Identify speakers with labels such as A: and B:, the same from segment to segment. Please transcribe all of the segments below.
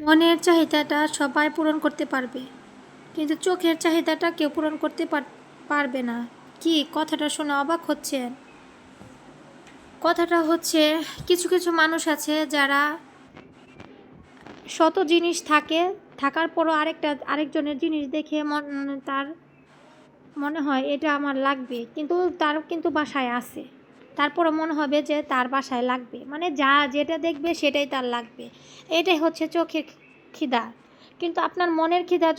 A: মনের চাহিদাটা সবাই পূরণ করতে পারবে, কিন্তু চোখের চাহিদাটা কেউ পূরণ করতে পারবে না। কি কথাটা শুনে অবাক হচ্ছেন? কথাটা হচ্ছে, কিছু কিছু মানুষ আছে যারা শত জিনিস থাকার পরও আরেকজনের জিনিস দেখে তার মনে হয় এটা আমার লাগবে, কিন্তু তার কিন্তু বাসায় আছে, তারপরে মনে হবে যে তার বাসায় লাগবে, মানে যেটা দেখবে সেটাই তার লাগবে। এটাই হচ্ছে চোখের খিদা। কিন্তু আপনার মনের খিদা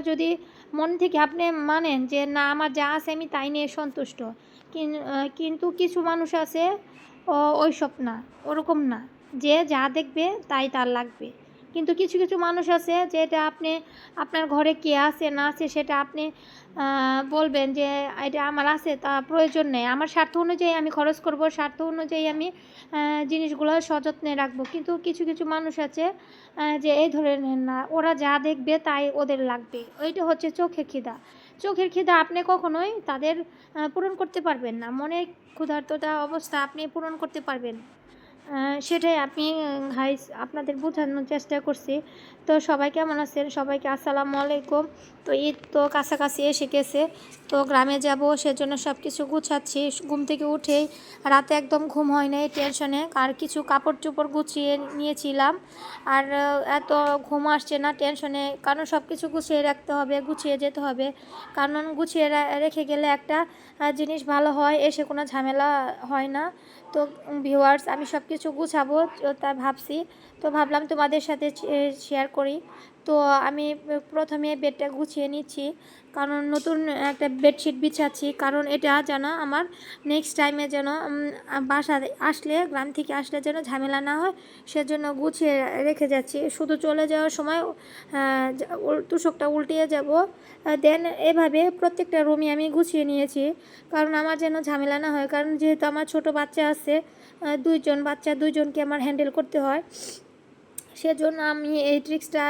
A: যদি মন থেকে আপনি মানেন যে না, আমার যা আছে আমি তাই নিয়ে সন্তুষ্ট, কিন্তু কিছু মানুষ আছে ওইসব না, ওরকম না, যে যা দেখবে তাই তার লাগবে। কিন্তু কিছু কিছু মানুষ আছে যেটা আপনার ঘরে কে আছে না আছে সেটা আপনি বলবেন যে এটা আমার আছে, তা প্রয়োজন নেই, আমার স্বার্থ অনুযায়ী আমি খরচ করব, স্বার্থ অনুযায়ী আমি জিনিসগুলো সযত্নে রাখবো। কিন্তু কিছু কিছু মানুষ আছে যে এই ধরে নেন না, ওরা যা দেখবে তাই ওদের লাগবে। ওইটা হচ্ছে চোখের খিদা। চোখের খিদা আপনি কখনোই তাদের পূরণ করতে পারবেন না, মনের ক্ষুধার্ততা অবস্থা আপনি পূরণ করতে পারবেন। সেটাই আমি গাইস আপনাদের বোঝানোর চেষ্টা করছি। তো সবাই কেমন আছেন? সবাইকে আসসালামু আলাইকুম। তো ঈদ তো কাছাকাছি এসে গেছে, তো গ্রামে যাব, সেজন্য সব কিছু গুছাচ্ছি। ঘুম থেকে উঠেই রাতে একদম ঘুম হয় নাই টেনশনে, আর কিছু কাপড় চোপড় গুছিয়ে নিয়েছিলাম, আর এত ঘুম আসছে না টেনশনে, কারণ সব কিছু গুছিয়ে রাখতে হবে, গুছিয়ে যেতে হবে, কারণ গুছিয়ে রেখে গেলে একটা জিনিস ভালো হয়, এসে কোনো ঝামেলা হয় না। তো ভিউয়ার্স, আমি সব কিছু গুছাবো, তা ভাবছি, তো ভাবলাম তোমাদের সাথে শেয়ার করি। তো আমি প্রথমে বেডটা গুছিয়ে নিচ্ছি, কারণ নতুন একটা বেডশিট বিছাচ্ছি, কারণ এটা যেন আমার নেক্সট টাইমে যেন বাসা আসলে, গ্রাম থেকে আসলে যেন ঝামেলা না হয়, সেজন্য গুছিয়ে রেখে যাচ্ছি। শুধু চলে যাওয়ার সময় তুষকটা উল্টিয়ে যাব, দেন এভাবে প্রত্যেকটা রুমই আমি গুছিয়ে নিয়েছি, কারণ আমার যেন ঝামেলা না হয়, কারণ যেহেতু আমার ছোট বাচ্চা আছে, দুইজনকে আমার হ্যান্ডেল করতে হয়, সেজন্য আমি এই ট্রিক্সটা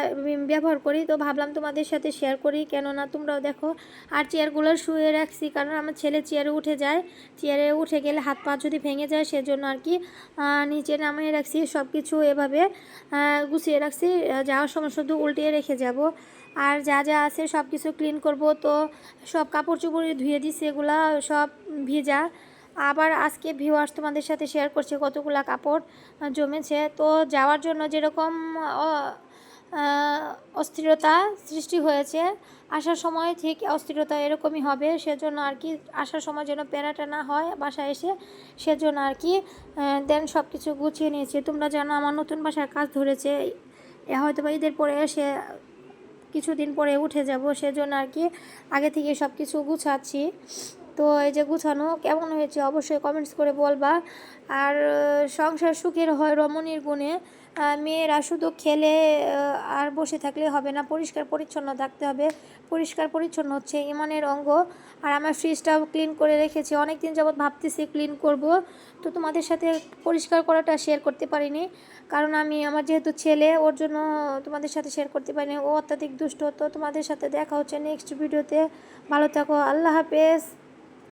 A: ব্যবহার করি। তো ভাবলাম তোমাদের সাথে শেয়ার করি, কেননা তোমরাও দেখো। আর চেয়ারগুলো শুয়ে রাখছি, কারণ আমার ছেলে চেয়ারে উঠে যায়, চেয়ারে উঠে গেলে হাত পা যদি ভেঙে যায়, সেজন্য আর কি নিচে নামিয়ে রাখছি। সব কিছু এভাবে গুছিয়ে রাখছি, যাওয়ার সময় শুধু উল্টিয়ে রেখে যাব। আর যা যা আছে সব কিছু ক্লিন করব। তো সব কাপড় চোপড় ধুয়ে দিছি, এগুলা সব ভিজা। আবার আজকে ভিউয়ার্স তোমাদের সাথে শেয়ার করছি কতগুলা কাপড় জমেছে। তো যাওয়ার জন্য যেরকম অস্থিরতা সৃষ্টি হয়েছে, আসার সময় ঠিক অস্থিরতা এরকমই হবে, সেজন্য আর কি আসার সময় যেন প্যারাটা না হয় বাসায় এসে, সেজন্য আর কি দেন সব কিছু গুছিয়ে নিয়েছি। তোমরা জানো আমার নতুন বাসায় কাজ ধরেছে, হয়তো বা ঈদের পরে এসে কিছুদিন পরে উঠে যাব, সেজন্য আর কি আগে থেকে সব কিছু গুছাচ্ছি। তো এই যে গুছানো কেমন হয়েছে অবশ্যই কমেন্টস করে বলবা। আর সংসার সুখের হয় রমণীর গুণে, মেয়েরা শুধু খেলে আর বসে থাকলে হবে না, পরিষ্কার পরিচ্ছন্ন থাকতে হবে। পরিষ্কার পরিচ্ছন্ন হচ্ছে ইমানের অঙ্গ। আর আমার ফ্রিজটাও ক্লিন করে রেখেছি, অনেক দিন যাবৎ ভাবতেছি ক্লিন করব, তো তোমাদের সাথে পরিষ্কার করাটা শেয়ার করতে পারিনি, কারণ আমার যেহেতু ছেলে, ওর জন্য তোমাদের সাথে শেয়ার করতে পারিনি, ও অত্যাধিক দুষ্ট। তো তোমাদের সাথে দেখা হচ্ছে নেক্সট ভিডিওতে। ভালো থাকো, আল্লাহ হাফেজ।